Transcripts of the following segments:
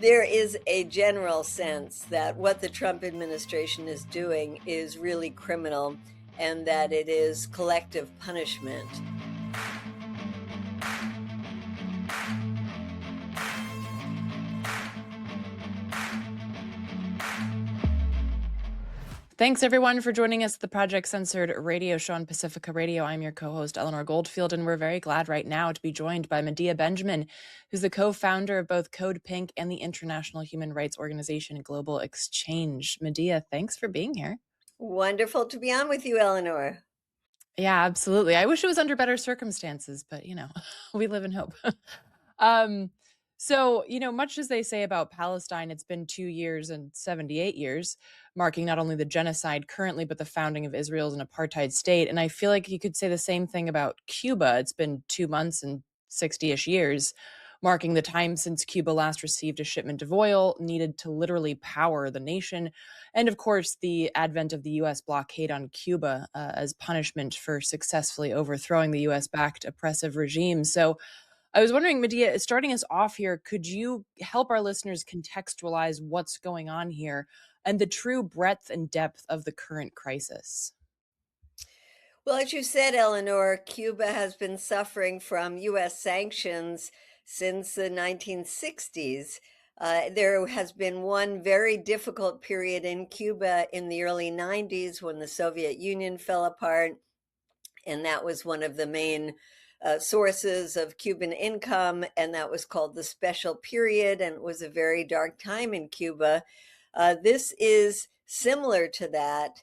There is a general sense that what the Trump administration is doing is really criminal and that it is collective punishment. Thanks, everyone, for joining us at the Project Censored radio show on Pacifica Radio. I'm your co-host, Eleanor Goldfield, and we're very glad right now to be joined by Medea Benjamin, who's the co-founder of both CODEPINK and the international human rights organization Global Exchange. Medea, thanks for being here. Wonderful to be on with you, Eleanor. Yeah, absolutely. I wish it was under better circumstances, but, we live in hope. um, so, much as they say about Palestine, it's been 2 years and 78 years, marking not only the genocide currently, but the founding of Israel as an apartheid state. And I feel like you could say the same thing about Cuba. It's been 2 months and 60-ish years, marking the time since Cuba last received a shipment of oil needed to literally power the nation. And of course, the advent of the U.S. blockade on Cuba as punishment for successfully overthrowing the U.S.-backed oppressive regime. So I was wondering, Medea, starting us off here, could you help our listeners contextualize what's going on here and the true breadth and depth of the current crisis? Well, as you said, Eleanor, Cuba has been suffering from U.S. sanctions since the 1960s. There has been one very difficult period in Cuba in the early 90s when the Soviet Union fell apart, and that was one of the main sources of Cuban income, and that was called the Special Period, and it was a very dark time in Cuba. This is similar to that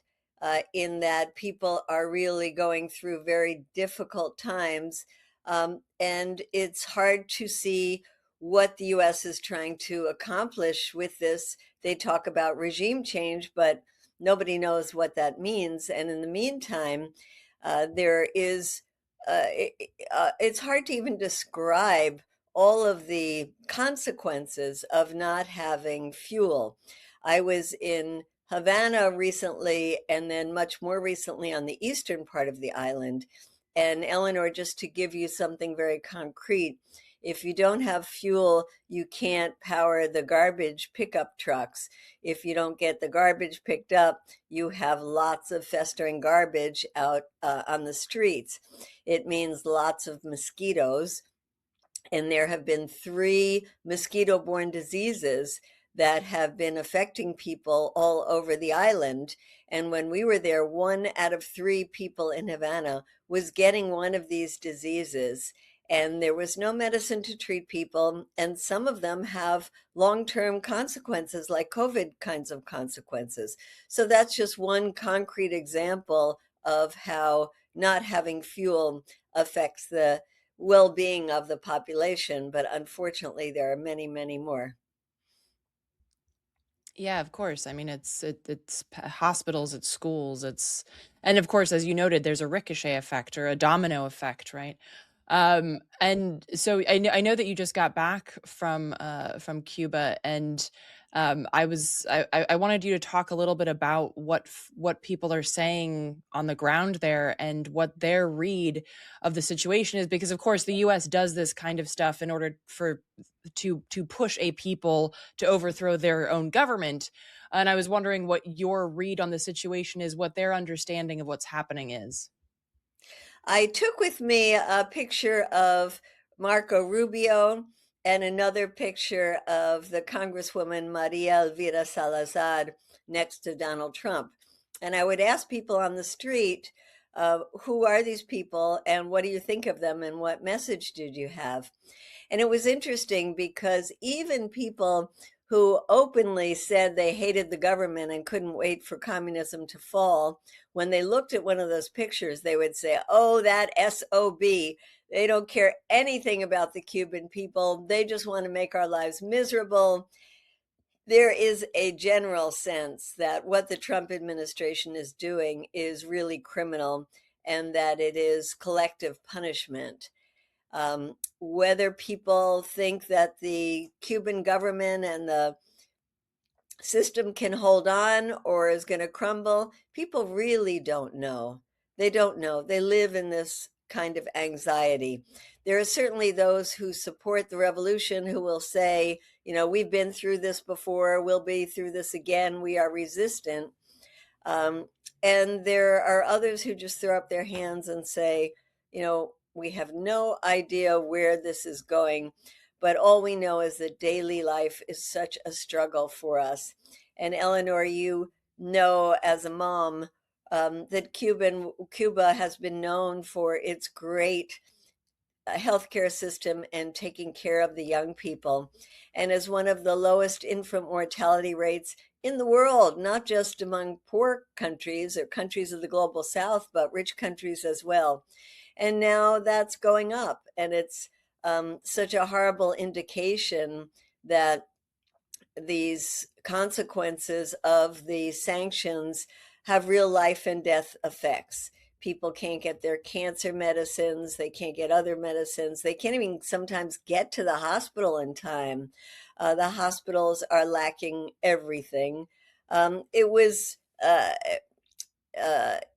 in that people are really going through very difficult times, and it's hard to see what the U.S. is trying to accomplish with this. They talk about regime change, but nobody knows what that means. And in the meantime, there is, it's hard to even describe all of the consequences of not having fuel. I was in Havana recently, and then much more recently on the eastern part of the island. And Eleanor, just to give you something very concrete, if you don't have fuel, you can't power the garbage pickup trucks. If you don't get the garbage picked up, you have lots of festering garbage out on the streets. It means lots of mosquitoes. And there have been 3 mosquito-borne diseases that have been affecting people all over the island. And when we were there, 1 out of 3 people in Havana was getting one of these diseases. And there was no medicine to treat people. And some of them have long-term consequences, like COVID kinds of consequences. So that's just one concrete example of how not having fuel affects the well-being of the population, but unfortunately, there are many, many more. Yeah, of course. I mean, it's hospitals, it's schools, and of course, as you noted, there's a ricochet effect or a domino effect, right? And so I know that you just got back from Cuba, and I wanted you to talk a little bit about what people are saying on the ground there and what their read of the situation is, because of course the U.S. does this kind of stuff in order to push a people to overthrow their own government. And I was wondering what your read on the situation is, what their understanding of what's happening is. I took with me a picture of Marco Rubio and another picture of the Congresswoman Maria Elvira Salazar next to Donald Trump. And I would ask people on the street, who are these people and what do you think of them and what message did you have? And it was interesting because even people who openly said they hated the government and couldn't wait for communism to fall, when they looked at one of those pictures, they would say, oh, that SOB. They don't care anything about the Cuban people. They just want to make our lives miserable. There is a general sense that what the Trump administration is doing is really criminal and that it is collective punishment. Whether people think that the Cuban government and the system can hold on or is going to crumble, people really don't know. They don't know. They live in this kind of anxiety. There are certainly those who support the revolution who will say, we've been through this before, we'll be through this again, we are resistant. Um, and there are others who just throw up their hands and say, we have no idea where this is going, but all we know is that daily life is such a struggle for us. And Eleanor, you know as a mom that Cuba has been known for its great healthcare system and taking care of the young people, and is one of the lowest infant mortality rates in the world, not just among poor countries or countries of the global south, but rich countries as well. And now that's going up, and it's such a horrible indication that these consequences of the sanctions have real life and death effects. People can't get their cancer medicines, they can't get other medicines, they can't even sometimes get to the hospital in time. The hospitals are lacking everything. It was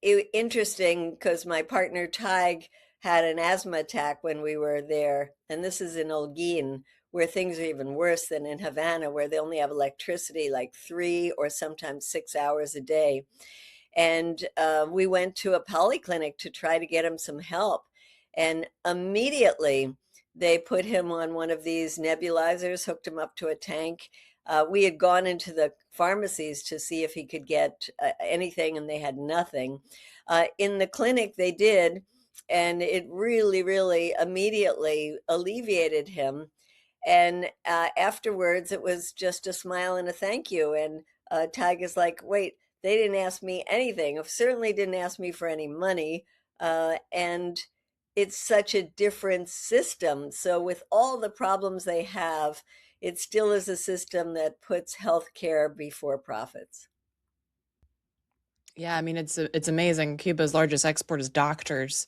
interesting because my partner Tig had an asthma attack when we were there, and this is in Holguin, where things are even worse than in Havana, where they only have electricity like 3 or sometimes 6 hours a day. And we went to a polyclinic to try to get him some help, and immediately they put him on one of these nebulizers, hooked him up to a tank. We had gone into the pharmacies to see if he could get anything, and they had nothing. In the clinic, they did, and it really, really immediately alleviated him. And afterwards, it was just a smile and a thank you. And Tig is like, wait, they didn't ask me anything. Certainly didn't ask me for any money. And it's such a different system. So with all the problems they have, it still is a system that puts healthcare before profits. Yeah, I mean it's amazing. Cuba's largest export is doctors.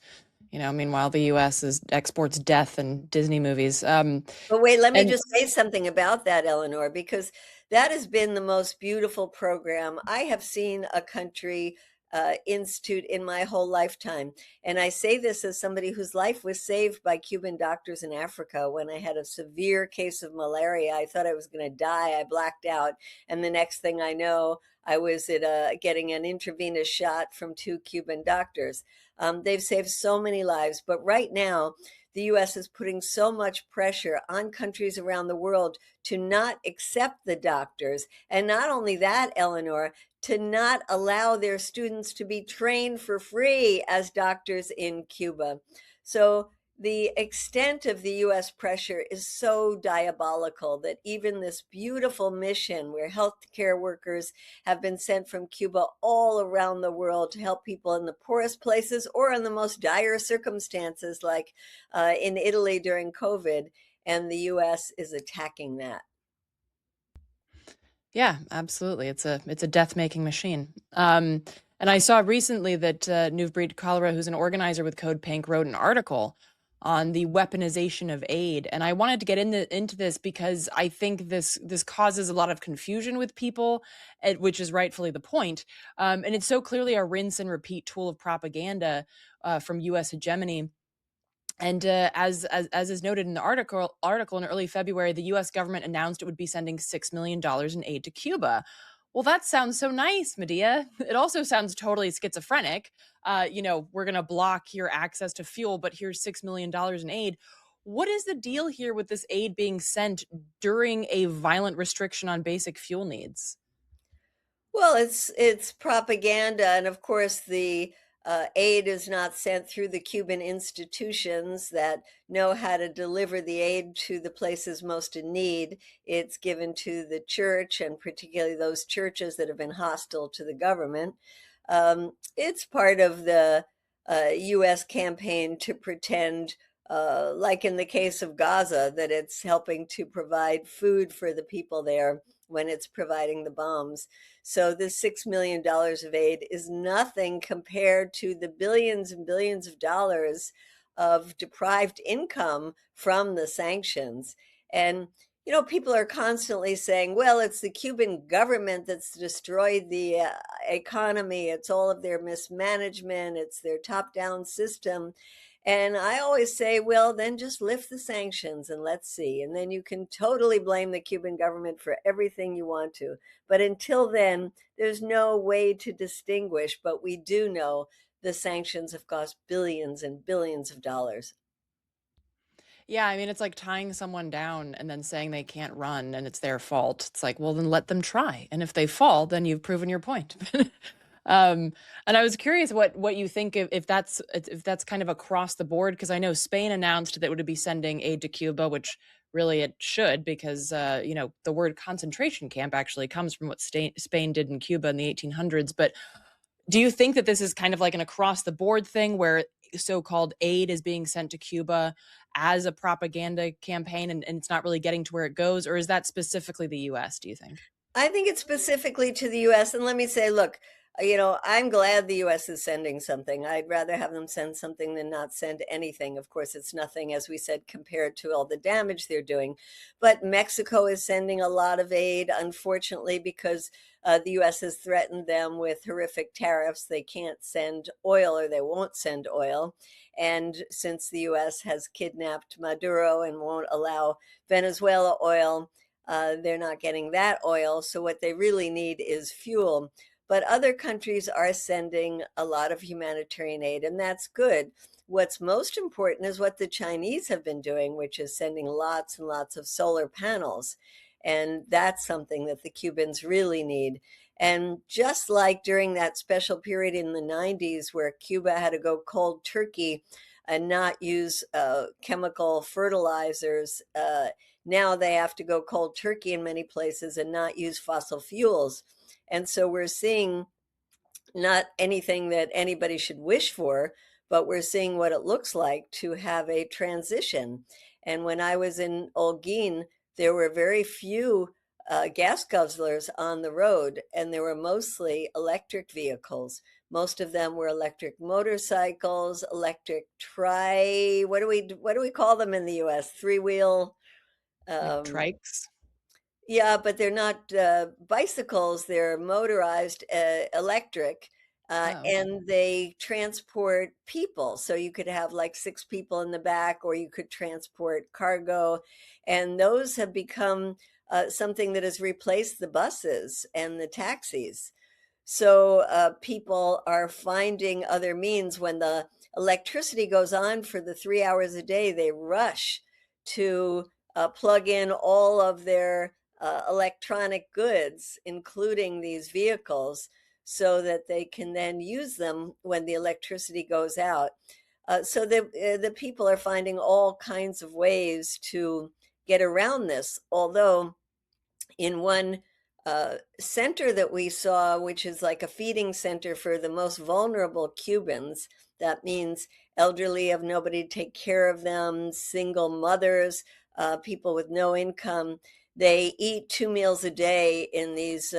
Meanwhile the U.S. is exports death and Disney movies. But wait, let me And just say something about that, Eleanor, because that has been the most beautiful program I have seen a country institute in my whole lifetime. And I say this as somebody whose life was saved by Cuban doctors in Africa when I had a severe case of malaria. I thought I was going to die. I blacked out. And the next thing I know, I was getting an intravenous shot from two Cuban doctors. They've saved so many lives. But right now, the US is putting so much pressure on countries around the world to not accept the doctors. And not only that, Eleanor, to not allow their students to be trained for free as doctors in Cuba. So the extent of the US pressure is so diabolical that even this beautiful mission where healthcare workers have been sent from Cuba all around the world to help people in the poorest places or in the most dire circumstances, like in Italy during COVID, and the US is attacking that. yeah, absolutely. It's a death-making machine. And I saw recently that Nuvbreed Cholera, who's an organizer with CODEPINK, wrote an article on the weaponization of aid. And I wanted to get into this because I think this causes a lot of confusion with people, which is rightfully the point. And it's so clearly a rinse and repeat tool of propaganda from U.S. hegemony. And as is noted in the article in early February, the U.S. government announced it would be sending $6 million in aid to Cuba. Well, that sounds so nice, Medea. It also sounds totally schizophrenic. We're going to block your access to fuel, but here's $6 million in aid. What is the deal here with this aid being sent during a violent restriction on basic fuel needs? Well, it's propaganda, and of course, the aid is not sent through the Cuban institutions that know how to deliver the aid to the places most in need. It's given to the church, and particularly those churches that have been hostile to the government. It's part of the U.S. campaign to pretend, like in the case of Gaza, that it's helping to provide food for the people there when it's providing the bombs. So this $6 million of aid is nothing compared to the billions and billions of dollars of deprived income from the sanctions. And people are constantly saying, well, it's the Cuban government that's destroyed the economy. It's all of their mismanagement. It's their top down system. And I always say, well, then just lift the sanctions and let's see. And then you can totally blame the Cuban government for everything you want to. But until then, there's no way to distinguish. But we do know the sanctions have cost billions and billions of dollars. Yeah, I mean, it's like tying someone down and then saying they can't run and it's their fault. It's like, well, then let them try. And if they fall, then you've proven your point. And I was curious what you think if that's kind of across the board, because I know Spain announced that it would be sending aid to Cuba, which really it should, because the word concentration camp actually comes from what Spain did in Cuba in the 1800s. But do you think that this is kind of like an across the board thing where so-called aid is being sent to Cuba as a propaganda campaign and it's not really getting to where it goes? Or is that specifically the US, do you think? I think it's specifically to the US. And let me say, look, I'm glad the US is sending something. I'd rather have them send something than not send anything. Of course, it's nothing, as we said, compared to all the damage they're doing. But Mexico is sending a lot of aid, unfortunately, because the US has threatened them with horrific tariffs. They can't send oil or they won't send oil. And since the US has kidnapped Maduro and won't allow Venezuela oil, they're not getting that oil. So what they really need is fuel. But other countries are sending a lot of humanitarian aid, and that's good. What's most important is what the Chinese have been doing, which is sending lots and lots of solar panels. And that's something that the Cubans really need. And just like during that special period in the 90s where Cuba had to go cold turkey and not use chemical fertilizers, now they have to go cold turkey in many places and not use fossil fuels. And so we're seeing not anything that anybody should wish for, but we're seeing what it looks like to have a transition. And when I was in Holguin, there were very few gas guzzlers on the road, and there were mostly electric vehicles. Most of them were electric motorcycles, electric what do we call them in the U.S.? Three wheel. Like Um, trikes? yeah, but they're not bicycles, they're motorized electric, Oh, okay. and they transport people. So you could have like six people in the back, or you could transport cargo. And those have become something that has replaced the buses and the taxis. So people are finding other means. When the electricity goes on for the 3 hours a day, they rush to plug in all of their electronic goods, including these vehicles, so that they can then use them when the electricity goes out. So the people are finding all kinds of ways to get around this, although in one center that we saw, which is like a feeding center for the most vulnerable Cubans. That means elderly, have nobody to take care of them, single mothers, people with no income. They eat 2 meals a day in these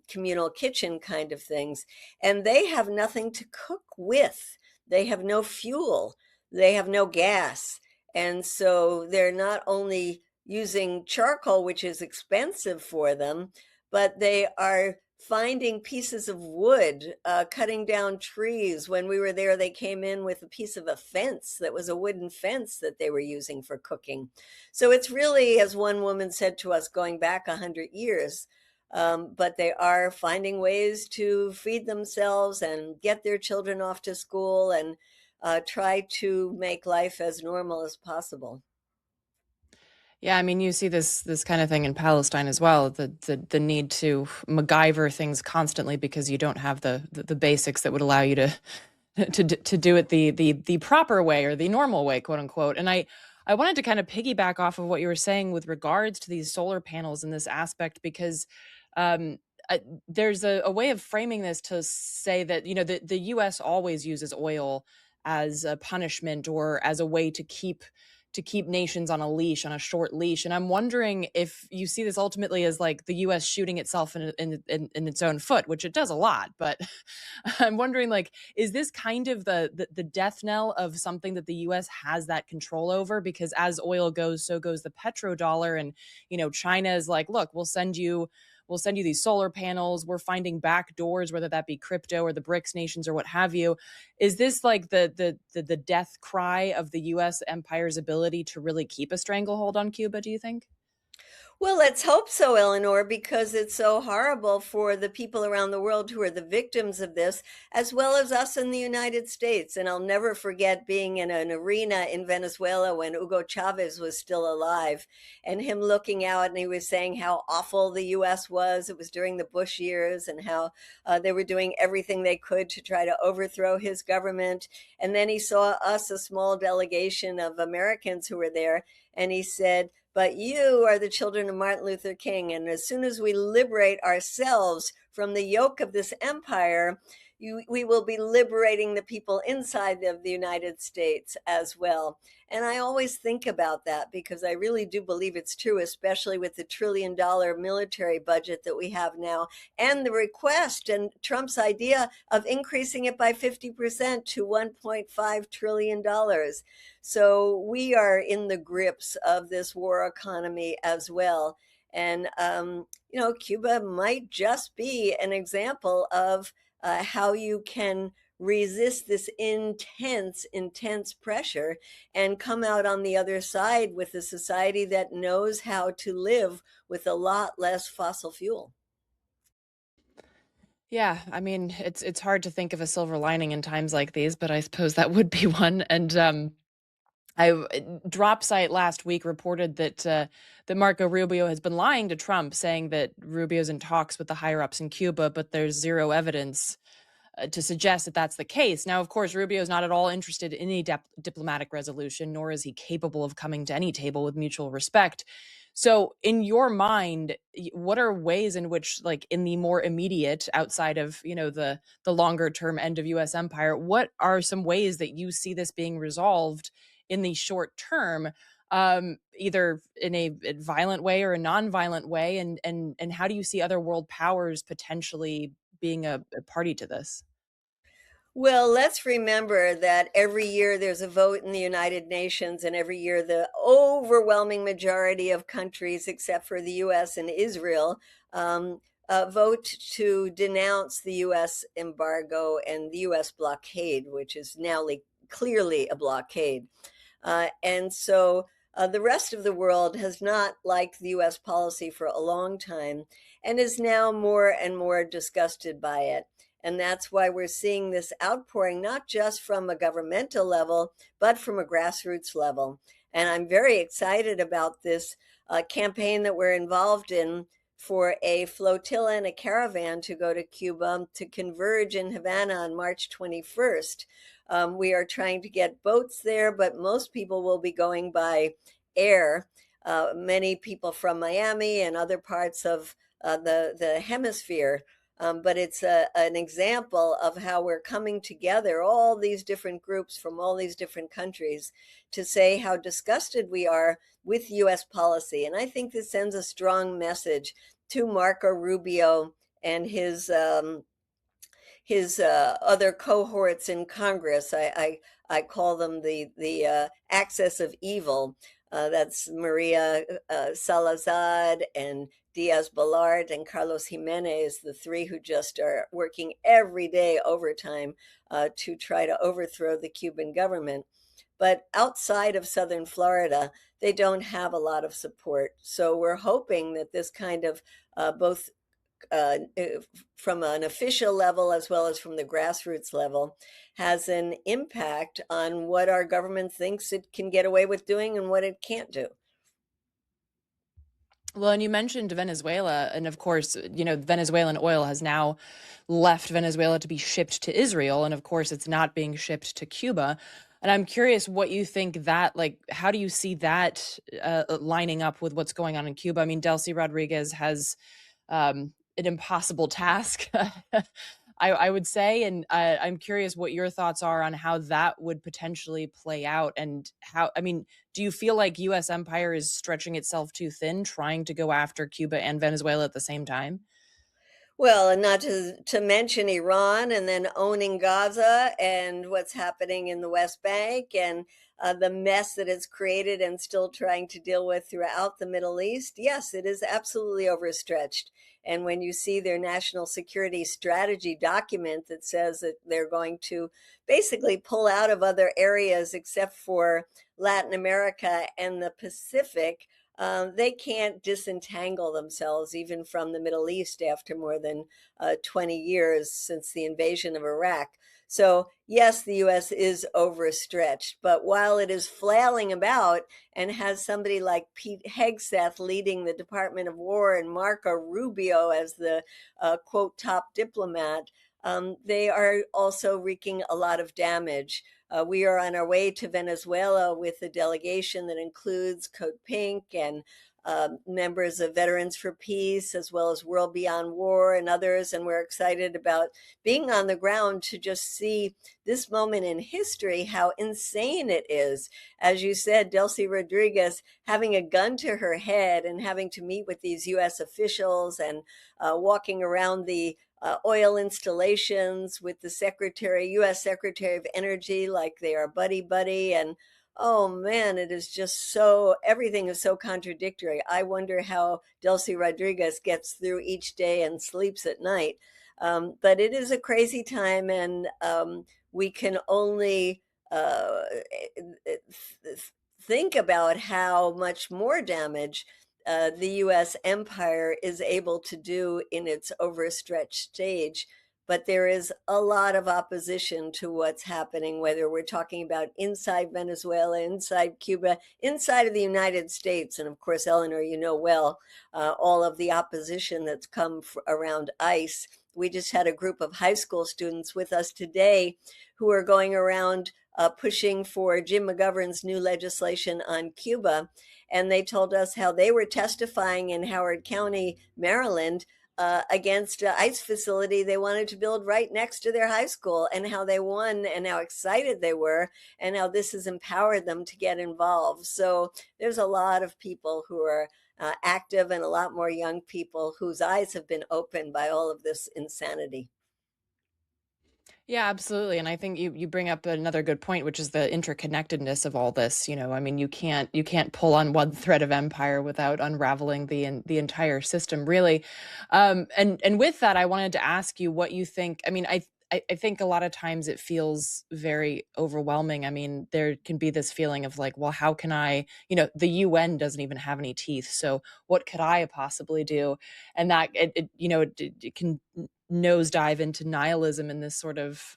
communal kitchen kind of things, and they have nothing to cook with. They have no fuel, they have no gas. And so they're not only using charcoal, which is expensive for them, but they are finding pieces of wood, cutting down trees. When we were there, they came in with a piece of a fence that was a wooden fence that they were using for cooking. So it's really, as one woman said to us, going back 100 years. But they are finding ways to feed themselves and get their children off to school and try to make life as normal as possible. Yeah, I mean, you see this kind of thing in Palestine as well. The need to MacGyver things constantly because you don't have the basics that would allow you to to do it the proper way or the normal way, quote unquote. And I wanted to kind of piggyback off of what you were saying with regards to these solar panels in this aspect, because um, there's a way of framing this to say that the U.S. always uses oil as a punishment or as a way to keep nations on a leash, on a short leash. And I'm wondering if you see this ultimately as like the US shooting itself in its own foot, which it does a lot. But I'm wondering, like, is this kind of the death knell of something that the US has that control over? Because as oil goes, so goes the petrodollar. And, China is like, look, we'll send you these solar panels. We're finding back doors, whether that be crypto or the BRICS nations or what have you. Is this like the death cry of the US empire's ability to really keep a stranglehold on Cuba, do you think? Well, let's hope so, Eleanor, because it's so horrible for the people around the world who are the victims of this, as well as us in the United States. And I'll never forget being in an arena in Venezuela when Hugo Chavez was still alive and him looking out and he was saying how awful the US was. It was during the Bush years and how they were doing everything they could to try to overthrow his government. And then he saw us, a small delegation of Americans who were there, and he said, but you are the children of Martin Luther King. And as soon as we liberate ourselves from the yoke of this empire, we will be liberating the people inside of the United States as well. And I always think about that because I really do believe it's true, especially with the $1 trillion military budget that we have now and the request and Trump's idea of increasing it by 50% to $1.5 trillion. So we are in the grips of this war economy as well. And, Cuba might just be an example of how you can resist this intense, intense pressure and come out on the other side with a society that knows how to live with a lot less fossil fuel. Yeah, I mean, it's hard to think of a silver lining in times like these, but I suppose that would be one. And Drop site last week reported that Marco Rubio has been lying to Trump, saying that Rubio's in talks with the higher ups in Cuba, but there's zero evidence to suggest that that's the case. Now, of course, Rubio is not at all interested in any diplomatic resolution, nor is he capable of coming to any table with mutual respect. So, in your mind, what are ways in which, like in the more immediate, outside of the longer term end of U.S. empire, what are some ways that you see this being resolved in the short term? Either in a violent way or a non-violent way, and how do you see other world powers potentially being a party to this? Well, let's remember that every year there's a vote in the United Nations, and every year the overwhelming majority of countries, except for the US and Israel, vote to denounce the US embargo and the US blockade, which is now clearly a blockade. And so the rest of the world has not liked the US policy for a long time and is now more and more disgusted by it. And that's why we're seeing this outpouring, not just from a governmental level, but from a grassroots level. And I'm very excited about this campaign that we're involved in for a flotilla and a caravan to go to Cuba to converge in Havana on March 21st. We are trying to get boats there, but most people will be going by air. Many people from Miami and other parts of the hemisphere. But it's an example of how we're coming together, all these different groups from all these different countries, to say how disgusted we are with US policy. And I think this sends a strong message to Marco Rubio and his other cohorts in Congress. I call them the axis of evil. That's Maria Salazar and Diaz Balart and Carlos Jimenez, the three who just are working every day overtime to try to overthrow the Cuban government. But outside of Southern Florida, they don't have a lot of support. So we're hoping that this kind of both from an official level as well as from the grassroots level has an impact on what our government thinks it can get away with doing and what it can't do. Well, and you mentioned Venezuela, and of course, Venezuelan oil has now left Venezuela to be shipped to Israel, and of course, it's not being shipped to Cuba. And I'm curious what you think that, like, how do you see that lining up with what's going on in Cuba? I mean, Delcy Rodriguez has an impossible task, I would say. And I'm curious what your thoughts are on how that would potentially play out. And how, I mean, do you feel like US empire is stretching itself too thin, trying to go after Cuba and Venezuela at the same time? Well, and not to mention Iran, and then owning Gaza and what's happening in the West Bank, and the mess that it's created and still trying to deal with throughout the Middle East. Yes, it is absolutely overstretched. And when you see their national security strategy document that says that they're going to basically pull out of other areas except for Latin America and the Pacific, they can't disentangle themselves even from the Middle East after more than 20 years since the invasion of Iraq. So, yes, the US is overstretched, but while it is flailing about and has somebody like Pete Hegseth leading the Department of War and Marco Rubio as the quote top diplomat, they are also wreaking a lot of damage. We are on our way to Venezuela with a delegation that includes CODEPINK and members of Veterans for Peace, as well as World Beyond War and others. And we're excited about being on the ground to just see this moment in history, how insane it is. As you said, Delcy Rodriguez having a gun to her head and having to meet with these US officials and walking around the oil installations with the US Secretary of Energy, like they are buddy buddy. And oh man, it is just so, everything is so contradictory. I wonder how Delcy Rodriguez gets through each day and sleeps at night. But it is a crazy time, and we can only think about how much more damage the US empire is able to do in its overstretched stage. But there is a lot of opposition to what's happening, whether we're talking about inside Venezuela, inside Cuba, inside of the United States. And of course, Eleanor, you know well, all of the opposition that's come around ICE. We just had a group of high school students with us today who are going around pushing for Jim McGovern's new legislation on Cuba. And they told us how they were testifying in Howard County, Maryland, against an ICE facility they wanted to build right next to their high school, and how they won and how excited they were, and how this has empowered them to get involved. So there's a lot of people who are active, and a lot more young people whose eyes have been opened by all of this insanity. Yeah, absolutely. And I think you bring up another good point, which is the interconnectedness of all this. I mean, you can't pull on one thread of empire without unraveling the entire system, really. And with that, I wanted to ask you what you think. I mean, I think a lot of times it feels very overwhelming. I mean, there can be this feeling of like, well, how can I, the UN doesn't even have any teeth. So what could I possibly do? And that it can nosedive into nihilism and this sort of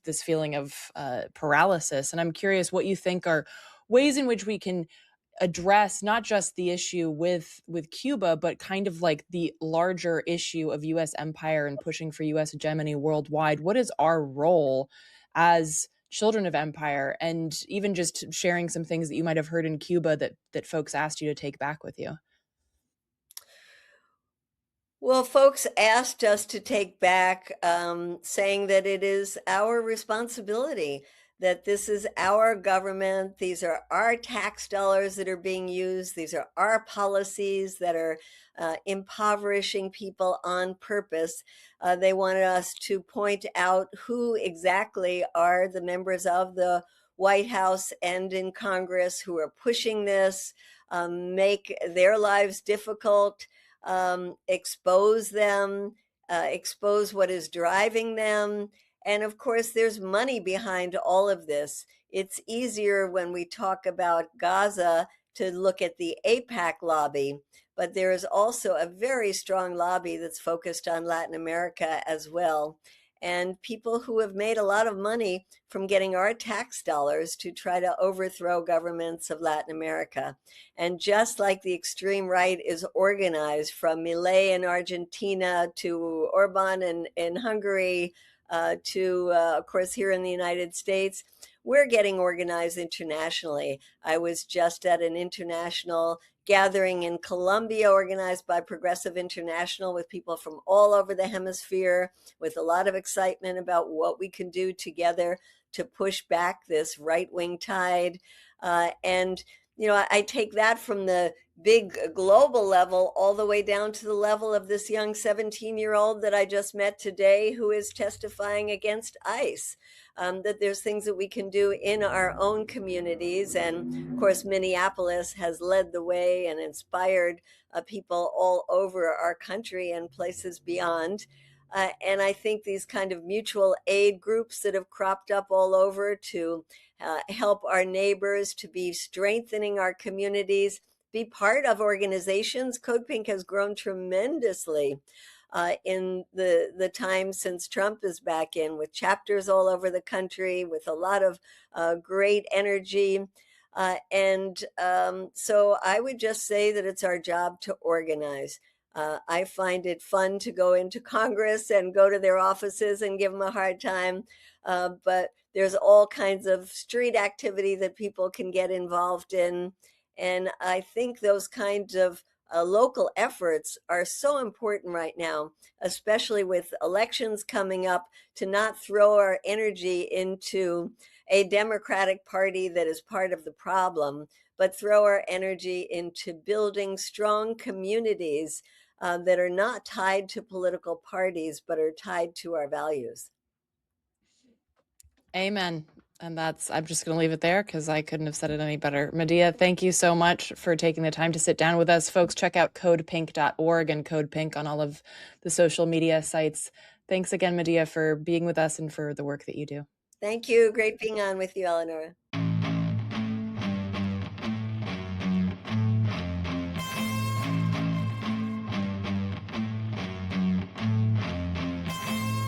this feeling of paralysis. And I'm curious what you think are ways in which we can address not just the issue with Cuba, but kind of like the larger issue of US empire and pushing for US hegemony worldwide. What is our role as children of empire? And even just sharing some things that you might have heard in Cuba that folks asked you to take back with you. Well, folks asked us to take back, saying that it is our responsibility, that this is our government, these are our tax dollars that are being used, these are our policies that are impoverishing people on purpose. They wanted us to point out who exactly are the members of the White House and in Congress who are pushing this, make their lives difficult, expose them, expose what is driving them. And of course, there's money behind all of this. It's easier when we talk about Gaza to look at the APAC lobby, but there is also a very strong lobby that's focused on Latin America as well. And people who have made a lot of money from getting our tax dollars to try to overthrow governments of Latin America. And just like the extreme right is organized from Milei in Argentina to Orban in Hungary to, of course, here in the United States, we're getting organized internationally. I was just at an international gathering in Colombia organized by Progressive International with people from all over the hemisphere, with a lot of excitement about what we can do together to push back this right wing tide. And I take that from the big global level all the way down to the level of this young 17-year-old that I just met today who is testifying against ICE. That there's things that we can do in our own communities. And of course, Minneapolis has led the way and inspired people all over our country and places beyond. And I think these kind of mutual aid groups that have cropped up all over to help our neighbors, to be strengthening our communities, be part of organizations. CODEPINK has grown tremendously in the time since Trump is back in, with chapters all over the country, with a lot of great energy. And so I would just say that it's our job to organize. I find it fun to go into Congress and go to their offices and give them a hard time. But there's all kinds of street activity that people can get involved in. And I think those kinds of local efforts are so important right now, especially with elections coming up, to not throw our energy into a Democratic Party that is part of the problem, but throw our energy into building strong communities that are not tied to political parties, but are tied to our values. Amen. And I'm just going to leave it there because I couldn't have said it any better. Medea, thank you so much for taking the time to sit down with us. Folks, check out codepink.org and CodePink on all of the social media sites. Thanks again, Medea, for being with us and for the work that you do. Thank you. Great being on with you, Eleanor.